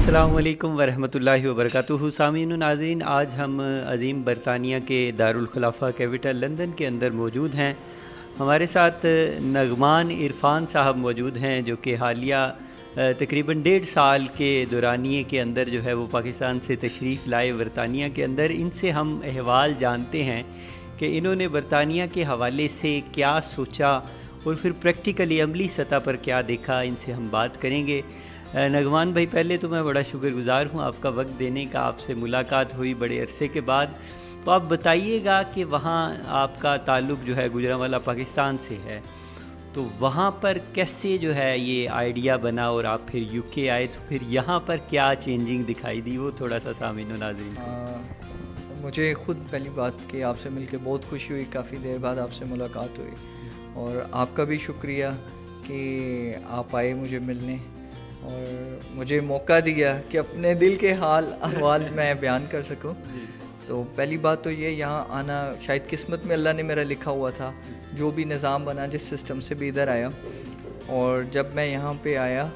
السلام علیکم ورحمۃ اللہ وبرکاتہ. سامعین و ناظرین، آج ہم عظیم برطانیہ کے دارالخلافہ کیپٹل لندن کے اندر موجود ہیں. ہمارے ساتھ نغمان عرفان صاحب موجود ہیں، جو کہ حالیہ تقریباً 1.5 سال کے دورانیے کے اندر جو ہے وہ پاکستان سے تشریف لائے برطانیہ کے اندر. ان سے ہم احوال جانتے ہیں کہ انہوں نے برطانیہ کے حوالے سے کیا سوچا اور پھر پریکٹیکلی عملی سطح پر کیا دیکھا. ان سے ہم بات کریں گے. نغمان بھائی، پہلے تو میں بڑا شکر گزار ہوں آپ کا وقت دینے کا. آپ سے ملاقات ہوئی بڑے عرصے کے بعد. تو آپ بتائیے گا کہ وہاں آپ کا تعلق جو ہے گوجرانوالہ پاکستان سے ہے، تو وہاں پر کیسے جو ہے یہ آئیڈیا بنا اور آپ پھر یو کے آئے، تو پھر یہاں پر کیا چینجنگ دکھائی دی، وہ تھوڑا سا سامعین و ناظرین کو. مجھے خود پہلی بات کہ آپ سے مل کے بہت خوشی ہوئی، کافی دیر بعد آپ سے ملاقات ہوئی، اور آپ کا بھی شکریہ کہ آپ آئے مجھے ملنے اور مجھے موقع دیا کہ اپنے دل کے حال احوال میں بیان کر سکوں. تو پہلی بات تو یہ، یہاں آنا شاید قسمت میں اللہ نے میرا لکھا ہوا تھا. جو بھی نظام بنا، جس سسٹم سے بھی ادھر آیا، اور جب میں یہاں پہ آیا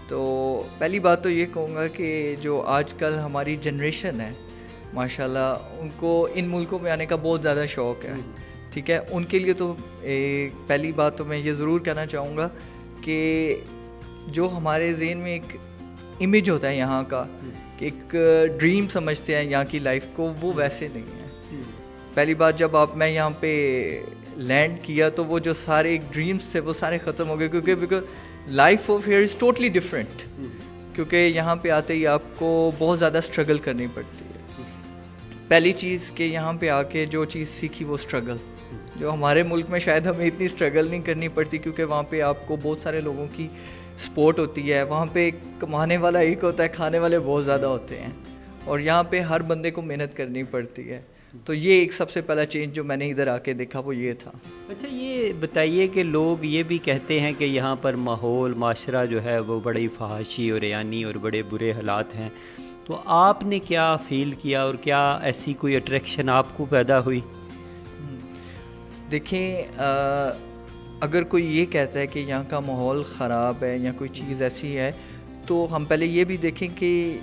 تو پہلی بات تو یہ کہوں گا کہ جو آج کل ہماری جنریشن ہے ماشاءاللہ، ان کو ان ملکوں میں آنے کا بہت زیادہ شوق ہے. ٹھیک ہے، ان کے لیے تو پہلی بات تو میں یہ ضرور کہنا چاہوں گا کہ جو ہمارے ذہن میں ایک امیج ہوتا ہے یہاں کا، کہ ایک ڈریم سمجھتے ہیں یہاں کی لائف کو، وہ ویسے نہیں ہے. پہلی بات، جب میں یہاں پہ لینڈ کیا تو وہ جو سارے ڈریمز تھے وہ سارے ختم ہو گئے، کیونکہ because life of here is totally different. کیونکہ یہاں پہ آتے ہی آپ کو بہت زیادہ اسٹرگل کرنی پڑتی ہے. پہلی چیز کہ یہاں پہ آ کے جو چیز سیکھی وہ اسٹرگل، جو ہمارے ملک میں شاید ہمیں اتنی اسٹرگل نہیں کرنی پڑتی، کیونکہ وہاں پہ آپ کو بہت سارے لوگوں کی سپورٹ ہوتی ہے. وہاں پہ کمانے والا ایک ہوتا ہے، کھانے والے بہت زیادہ ہوتے ہیں، اور یہاں پہ ہر بندے کو محنت کرنی پڑتی ہے. تو یہ ایک سب سے پہلا چینج جو میں نے ادھر آ کے دیکھا وہ یہ تھا. اچھا، یہ بتائیے کہ لوگ یہ بھی کہتے ہیں کہ یہاں پر ماحول معاشرہ جو ہے وہ بڑی فحاشی اور ریانی اور بڑے برے حالات ہیں. تو آپ نے کیا فیل کیا اور کیا ایسی کوئی اٹریکشن آپ کو پیدا ہوئی؟ دیکھیں، اگر کوئی یہ کہتا ہے کہ یہاں کا ماحول خراب ہے یا کوئی چیز ایسی ہے، تو ہم پہلے یہ بھی دیکھیں کہ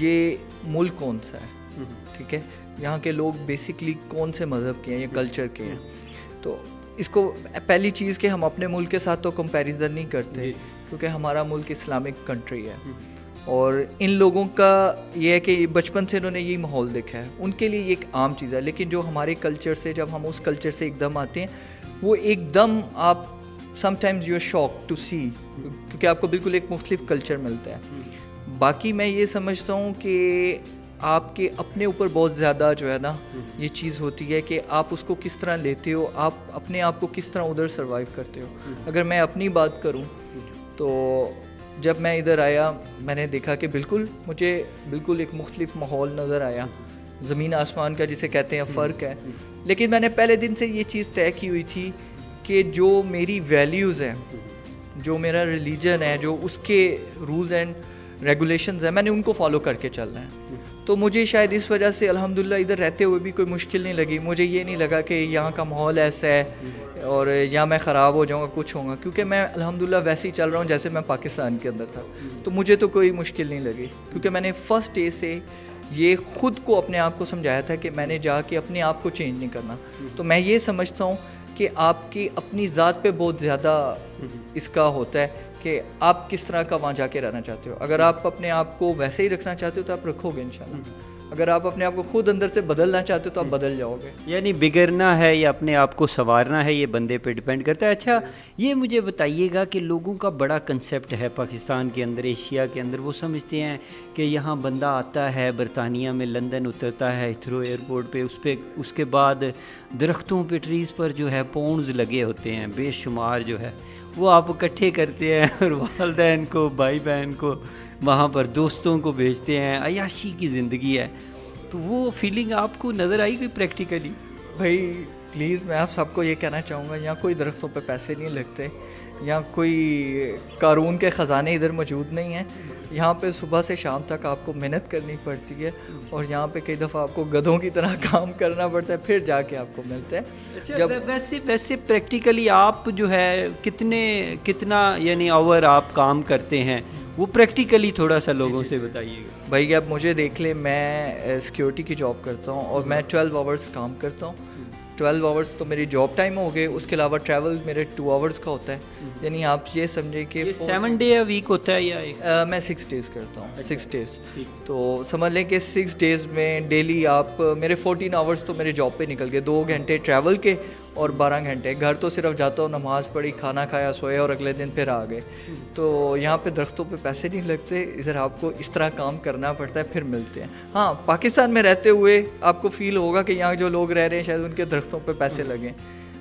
یہ ملک کون سا ہے. ٹھیک ہے، یہاں کے لوگ بیسکلی کون سے مذہب کے ہیں یا کلچر کے ہیں. تو اس کو پہلی چیز کہ ہم اپنے ملک کے ساتھ تو کمپیریزن نہیں کرتے، کیونکہ ہمارا ملک اسلامک کنٹری ہے، اور ان لوگوں کا یہ ہے کہ بچپن سے انہوں نے یہی ماحول دیکھا ہے، ان کے لیے یہ ایک عام چیز ہے. لیکن جو ہمارے کلچر سے، جب ہم اس کلچر سے ایک دم آتے ہیں، وہ ایک دم آپ sometimes you are shock to see, کیونکہ آپ کو بالکل ایک مختلف کلچر ملتا ہے. باقی میں یہ سمجھتا ہوں کہ آپ کے اپنے اوپر بہت زیادہ جو ہے نا یہ چیز ہوتی ہے کہ آپ اس کو کس طرح لیتے ہو، آپ اپنے آپ کو کس طرح ادھر سروائیو کرتے ہو. اگر میں اپنی بات کروں تو جب میں ادھر آیا میں نے دیکھا کہ مجھے بالکل ایک مختلف ماحول نظر آیا. زمین آسمان کا جسے کہتے ہیں فرق ہے. لیکن میں نے پہلے دن سے یہ چیز طے کی ہوئی تھی کہ جو میری ویلیوز ہیں، جو میرا ریلیجن ہے، جو اس کے رولز اینڈ ریگولیشنز ہیں، میں نے ان کو فالو کر کے چلنا ہے. تو مجھے شاید اس وجہ سے الحمدللہ ادھر رہتے ہوئے بھی کوئی مشکل نہیں لگی. مجھے یہ نہیں لگا کہ یہاں کا ماحول ایسا ہے اور یا میں خراب ہو جاؤں گا، کچھ ہوگا، کیونکہ میں الحمدللہ ویسے ہی چل رہا ہوں جیسے میں پاکستان کے اندر تھا. تو مجھے تو کوئی مشکل نہیں لگی، کیونکہ میں نے فرسٹ ڈے سے یہ خود کو اپنے آپ کو سمجھایا تھا کہ میں نے جا کے اپنے آپ کو چینج نہیں کرنا. تو میں یہ سمجھتا ہوں کہ آپ کی اپنی ذات پہ بہت زیادہ اس کا ہوتا ہے کہ آپ کس طرح کا وہاں جا کے رہنا چاہتے ہو. اگر آپ اپنے آپ کو ویسے ہی رکھنا چاہتے ہو تو آپ رکھو گے انشاءاللہ. اگر آپ اپنے آپ کو خود اندر سے بدلنا چاہتے ہو تو آپ بدل جاؤ گے. یعنی بگڑنا ہے یا اپنے آپ کو سنوارنا ہے، یہ بندے پہ ڈیپینڈ کرتا ہے. اچھا، یہ مجھے بتائیے گا کہ لوگوں کا بڑا کنسیپٹ ہے پاکستان کے اندر، ایشیا کے اندر، وہ سمجھتے ہیں کہ یہاں بندہ آتا ہے برطانیہ میں، لندن اترتا ہے ہیتھرو ایئرپورٹ پہ، اس کے بعد درختوں پہ، ٹریز پر جو ہے پونڈز لگے ہوتے ہیں بے شمار، جو ہے وہ آپ اکٹھے کرتے ہیں اور والدین کو، بھائی بہن کو، وہاں پر دوستوں کو بھیجتے ہیں. عیاشی کی زندگی ہے. تو وہ فیلنگ آپ کو نظر آئی کوئی پریکٹیکلی؟ بھائی پلیز، میں آپ سب کو یہ کہنا چاہوں گا، یہاں کوئی درختوں پہ پیسے نہیں لگتے، یہاں کوئی قارون کے خزانے ادھر موجود نہیں ہیں. یہاں پہ صبح سے شام تک آپ کو محنت کرنی پڑتی ہے، اور یہاں پہ کئی دفعہ آپ کو گدھوں کی طرح کام کرنا پڑتا ہے، پھر جا کے آپ کو ملتا ہے. جب ویسے پریکٹیکلی آپ جو ہے کتنا یعنی آور آپ کام کرتے ہیں، وہ پریکٹیکلی تھوڑا سا لوگوں سے بتائیے گا. بھائی اب مجھے دیکھ لیں، میں سیکیورٹی کی جاب کرتا ہوں اور میں 12 آورس کام کرتا ہوں. 12 آورس تو میری جاب ٹائم ہو گئے، اس کے علاوہ ٹریول میرے 2 آورس کا ہوتا ہے. یعنی آپ یہ سمجھیں کہ 7 ڈے اے ویک ہوتا ہے یا میں 6 ڈیز کرتا ہوں. 6 ڈیز تو سمجھ لیں کہ 6 ڈیز میں ڈیلی آپ میرے 14 آورس تو میرے جاب پہ نکل گئے، 2 گھنٹے ٹریول کے اور 12 گھنٹے گھر. تو صرف جاتا ہوں، نماز پڑھی، کھانا کھایا، سویا اور اگلے دن پھر آ گئے. تو یہاں پہ درختوں پہ پیسے نہیں لگتے، ادھر آپ کو اس طرح کام کرنا پڑتا ہے، پھر ملتے ہیں. ہاں پاکستان میں رہتے ہوئے آپ کو فیل ہوگا کہ یہاں جو لوگ رہ رہے ہیں شاید ان کے درختوں پہ پیسے لگیں.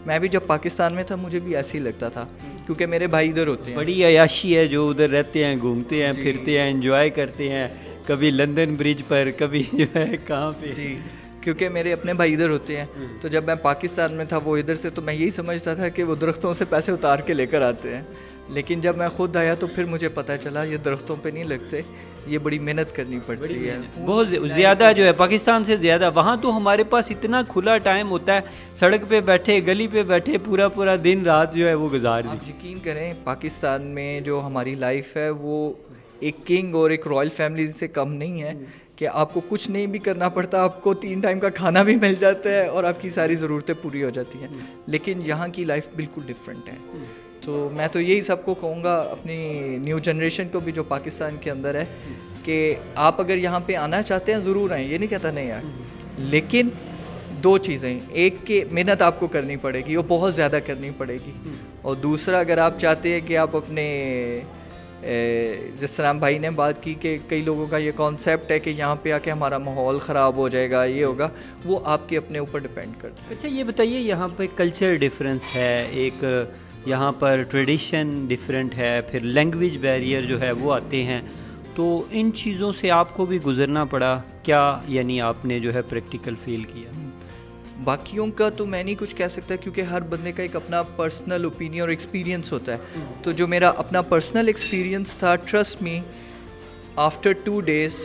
میں بھی جب پاکستان میں تھا مجھے بھی ایسے ہی لگتا تھا، کیونکہ میرے بھائی ادھر ہوتے ہیں. بڑی عیاشی ہے جو ادھر رہتے ہیں، گھومتے ہیں، پھرتے ہیں، انجوائے کرتے ہیں، کبھی لندن برج پر، کبھی جو ہے کہاں پہ. جی کیونکہ میرے اپنے بھائی ادھر ہوتے ہیں. تو جب میں پاکستان میں تھا وہ ادھر سے، تو میں یہی سمجھتا تھا کہ وہ درختوں سے پیسے اتار کے لے کر آتے ہیں. لیکن جب میں خود آیا تو پھر مجھے پتہ چلا یہ درختوں پہ نہیں لگتے، یہ بڑی محنت کرنی پڑتی ہے. بہت زیادہ جو ہے پاکستان سے زیادہ. وہاں تو ہمارے پاس اتنا کھلا ٹائم ہوتا ہے، سڑک پہ بیٹھے، گلی پہ بیٹھے، پورا دن رات جو ہے وہ گزار دی. آپ یقین کریں پاکستان میں جو ہماری لائف ہے وہ ایک کنگ اور ایک رائل فیملی سے کم نہیں ہے، کہ آپ کو کچھ نہیں بھی کرنا پڑتا، آپ کو 3 ٹائم کا کھانا بھی مل جاتا ہے اور آپ کی ساری ضرورتیں پوری ہو جاتی ہیں. لیکن یہاں کی لائف بالکل ڈفرینٹ ہے. تو میں تو یہی سب کو کہوں گا، اپنی نیو جنریشن کو بھی جو پاکستان کے اندر ہے، کہ آپ اگر یہاں پہ آنا چاہتے ہیں ضرور آئیں، یہ نہیں کہتا نہیں آئیں. لیکن 2 چیزیں، ایک کہ محنت آپ کو کرنی پڑے گی، وہ بہت زیادہ کرنی پڑے گی. اور دوسرا اگر آپ چاہتے ہیں کہ آپ اپنے جس طرح بھائی نے بات کی کہ کئی لوگوں کا یہ کانسیپٹ ہے کہ یہاں پہ آ کے ہمارا ماحول خراب ہو جائے گا، یہ ہوگا، وہ آپ کے اپنے اوپر ڈپینڈ کرتا ہے. اچھا یہ بتائیے، یہاں پہ کلچر ڈفرینس ہے، ایک یہاں پر ٹریڈیشن ڈفرینٹ ہے، پھر لینگویج بیریئر جو ہے وہ آتے ہیں، تو ان چیزوں سے آپ کو بھی گزرنا پڑا کیا؟ یعنی آپ نے جو ہے پریکٹیکل فیل کیا؟ باقیوں کا تو میں نہیں کچھ کہہ سکتا، کیونکہ ہر بندے کا ایک اپنا پرسنل اوپینین اور ایکسپیرینس ہوتا ہے. تو جو میرا اپنا پرسنل ایکسپیرینس تھا، ٹرسٹ می، آفٹر 2 ڈیز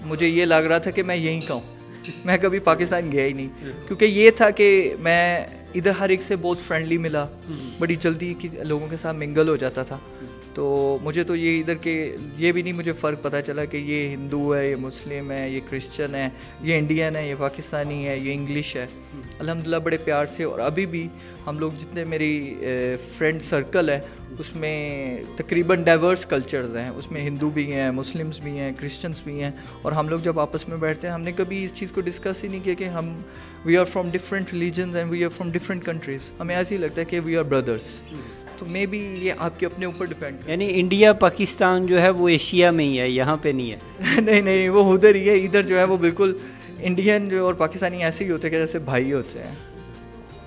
مجھے یہ لگ رہا تھا کہ میں یہیں کا ہوں، میں کبھی پاکستان گیا ہی نہیں. کیونکہ یہ تھا کہ میں ادھر ہر ایک سے بہت فرینڈلی ملا، بڑی جلدی لوگوں کے ساتھ منگل ہو جاتا تھا. تو مجھے تو یہ ادھر کے یہ بھی نہیں مجھے فرق پتہ چلا کہ یہ ہندو ہے، یہ مسلم ہے، یہ کرسچن ہے، یہ انڈین ہے، یہ پاکستانی ہے، یہ انگلش ہے. الحمدللہ بڑے پیار سے. اور ابھی بھی ہم لوگ جتنے میری فرینڈ سرکل ہے اس میں تقریباً ڈائیورس کلچرز ہیں، اس میں ہندو بھی ہیں، مسلمس بھی ہیں، کرسچنس بھی ہیں. اور ہم لوگ جب آپس میں بیٹھتے ہیں ہم نے کبھی اس چیز کو ڈسکس ہی نہیں کیا کہ ہم we are from different religions and we are from different countries. ہمیں ایسے ہی لگتا ہے کہ وی آر بردرس. تو مے بی یہ آپ کے اپنے اوپر ڈپینڈ. یعنی انڈیا پاکستان جو ہے وہ ایشیا میں ہی ہے، یہاں پہ نہیں ہے. نہیں وہ ادھر ہی ہے. ادھر جو ہے وہ بالکل انڈین جو اور پاکستانی ایسے ہی ہوتے ہیں کہ جیسے بھائی ہوتے ہیں.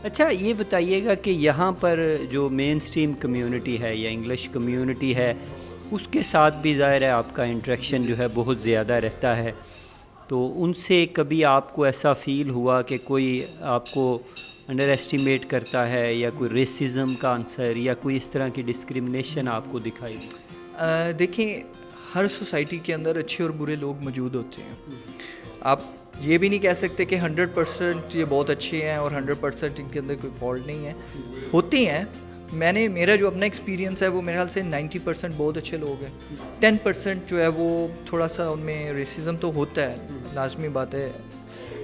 اچھا یہ بتائیے گا کہ یہاں پر جو مین اسٹریم کمیونٹی ہے یا انگلش کمیونٹی ہے، اس کے ساتھ بھی ظاہر ہے آپ کا انٹریکشن جو ہے بہت زیادہ رہتا ہے، تو ان سے کبھی آپ کو ایسا فیل ہوا کہ کوئی آپ کو انڈر ایسٹیمیٹ کرتا ہے، یا کوئی ریسزم کا عنصر یا کوئی اس طرح کی ڈسکرمنیشن آپ کو دکھائی؟ دیکھیں ہر سوسائٹی کے اندر اچھے اور برے لوگ موجود ہوتے ہیں. آپ یہ بھی نہیں کہہ سکتے کہ 100% یہ بہت اچھے ہیں اور 100% ان کے اندر کوئی فالٹ نہیں ہے. ہوتی ہیں. میرا جو اپنا ایکسپیرینس ہے وہ میرے خیال سے 90% بہت اچھے لوگ ہیں. 10% جو ہے وہ تھوڑا سا ان میں ریسزم تو ہوتا ہے، لازمی بات ہے.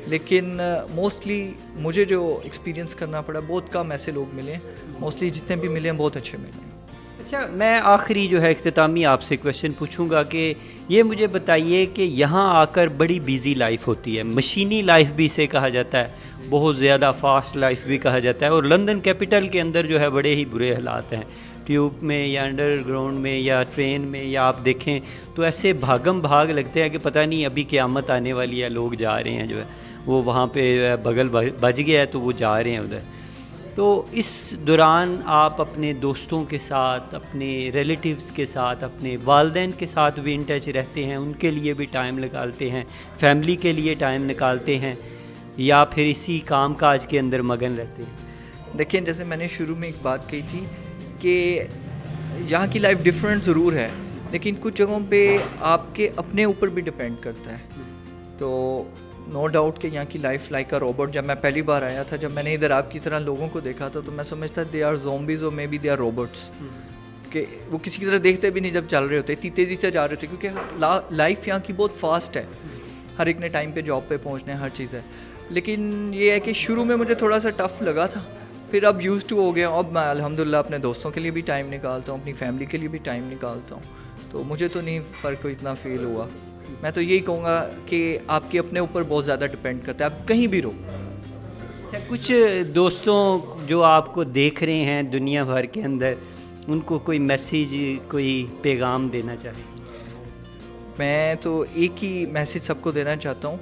لیکن موسٹلی مجھے جو ایکسپیرینس کرنا پڑا بہت کم ایسے لوگ ملے ہیں. موسٹلی جتنے بھی ملے ہیں بہت اچھے ملے ہیں. اچھا میں آخری جو ہے اختتامی آپ سے کویشچن پوچھوں گا کہ یہ مجھے بتائیے کہ یہاں آ کر بڑی بیزی لائف ہوتی ہے، مشینی لائف بھی اسے کہا جاتا ہے، بہت زیادہ فاسٹ لائف بھی کہا جاتا ہے، اور لندن کیپٹل کے اندر جو ہے بڑے ہی برے حالات ہیں، ٹیوب میں یا انڈر گراؤنڈ میں یا ٹرین میں، یا آپ دیکھیں تو ایسے بھاگم بھاگ لگتے ہیں کہ پتہ نہیں ابھی قیامت آنے والی ہے. لوگ جا رہے ہیں جو ہے وہ وہاں پہ بغل بج گیا ہے تو وہ جا رہے ہیں ادھر. تو اس دوران آپ اپنے دوستوں کے ساتھ، اپنے ریلیٹیوز کے ساتھ، اپنے والدین کے ساتھ بھی ان ٹچ رہتے ہیں، ان کے لیے بھی ٹائم نکالتے ہیں، فیملی کے لیے ٹائم نکالتے ہیں، یا پھر اسی کام کاج کے اندر مگن رہتے ہیں؟ دیکھیں جیسے میں نے شروع میں ایک بات کہی تھی کہ یہاں کی لائف ڈفرینٹ ضرور ہے، لیکن کچھ جگہوں پہ آپ کے اپنے اوپر بھی ڈپینڈ کرتا ہے. تو نو ڈاؤٹ کہ یہاں کی لائف لائک اے روبوٹ. جب میں پہلی بار آیا تھا، جب میں نے ادھر آپ کی طرح لوگوں کو دیکھا تھا تو میں سمجھتا دے آر زومبیز اور maybe they are robots. کہ وہ کسی کی طرح دیکھتے بھی نہیں جب چل رہے ہوتے, اتنی تیزی سے جا رہے ہوتے, کیونکہ لائف یہاں کی بہت فاسٹ ہے, ہر ایک نے ٹائم پہ جاب پہ پہنچنا ہے, ہر چیز ہے. لیکن یہ ہے کہ شروع میں مجھے تھوڑا سا ٹف لگا تھا, پھر اب یوز ٹو ہو گیا. اب میں الحمدللہ اپنے دوستوں کے لیے بھی ٹائم نکالتا ہوں, اپنی فیملی کے لیے بھی ٹائم نکالتا ہوں, تو مجھے تو نہیں فرق اتنا فیل ہوا. میں تو یہی کہوں گا کہ آپ کے اپنے اوپر بہت زیادہ ڈپینڈ کرتا ہے, آپ کہیں بھی رہو. اچھا, کچھ دوستوں جو آپ کو دیکھ رہے ہیں دنیا بھر کے اندر, ان کو کوئی میسیج, کوئی پیغام دینا چاہیں؟ میں تو ایک ہی میسیج سب کو دینا چاہتا ہوں,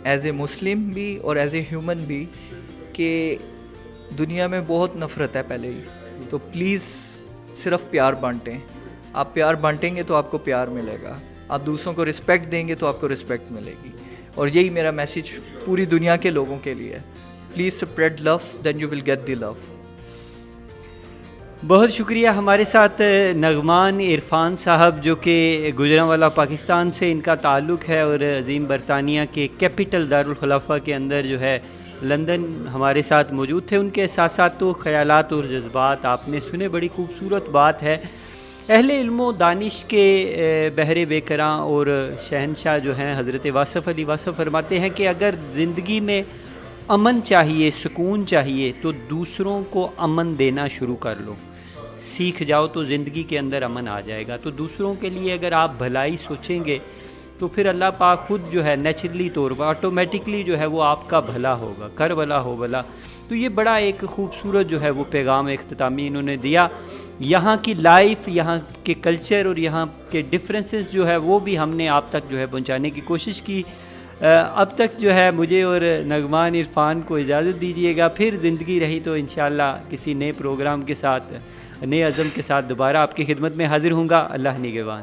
ایز اے مسلم بھی اور ایز اے ہیومن بھی, کہ دنیا میں بہت نفرت ہے پہلے ہی, تو پلیز صرف پیار بانٹیں. آپ پیار بانٹیں گے تو آپ کو پیار ملے گا, آپ دوسروں کو رسپیکٹ دیں گے تو آپ کو رسپیکٹ ملے گی. اور یہی میرا میسیج پوری دنیا کے لوگوں کے لیے ہے, please spread love, then you will get the love. بہت شکریہ. ہمارے ساتھ نغمان عرفان صاحب, جو کہ گجرانوالہ پاکستان سے ان کا تعلق ہے, اور عظیم برطانیہ کے کیپٹل دارالخلافہ کے اندر جو ہے لندن, ہمارے ساتھ موجود تھے. ان کے احساسات و خیالات اور جذبات آپ نے سنے. بڑی خوبصورت بات ہے. اہل علم و دانش کے بحر بے کراں اور شہنشاہ جو ہیں حضرت واصف علی واصف فرماتے ہیں کہ اگر زندگی میں امن چاہیے, سکون چاہیے, تو دوسروں کو امن دینا شروع کر لو. سیکھ جاؤ تو زندگی کے اندر امن آ جائے گا. تو دوسروں کے لیے اگر آپ بھلائی سوچیں گے تو پھر اللہ پاک خود جو ہے نیچرلی طور پر آٹومیٹکلی جو ہے وہ آپ کا بھلا ہوگا, کر بھلا ہو بھلا. تو یہ بڑا ایک خوبصورت جو ہے وہ پیغام اختتامی انہوں نے دیا. یہاں کی لائف, یہاں کے کلچر اور یہاں کے ڈفرینسز جو ہے وہ بھی ہم نے آپ تک جو ہے پہنچانے کی کوشش کی. اب تک جو ہے مجھے اور نغمان عرفان کو اجازت دیجیے گا. پھر زندگی رہی تو انشاءاللہ کسی نئے پروگرام کے ساتھ, نئے عزم کے ساتھ دوبارہ آپ کی خدمت میں حاضر ہوں گا. اللہ نگہبان.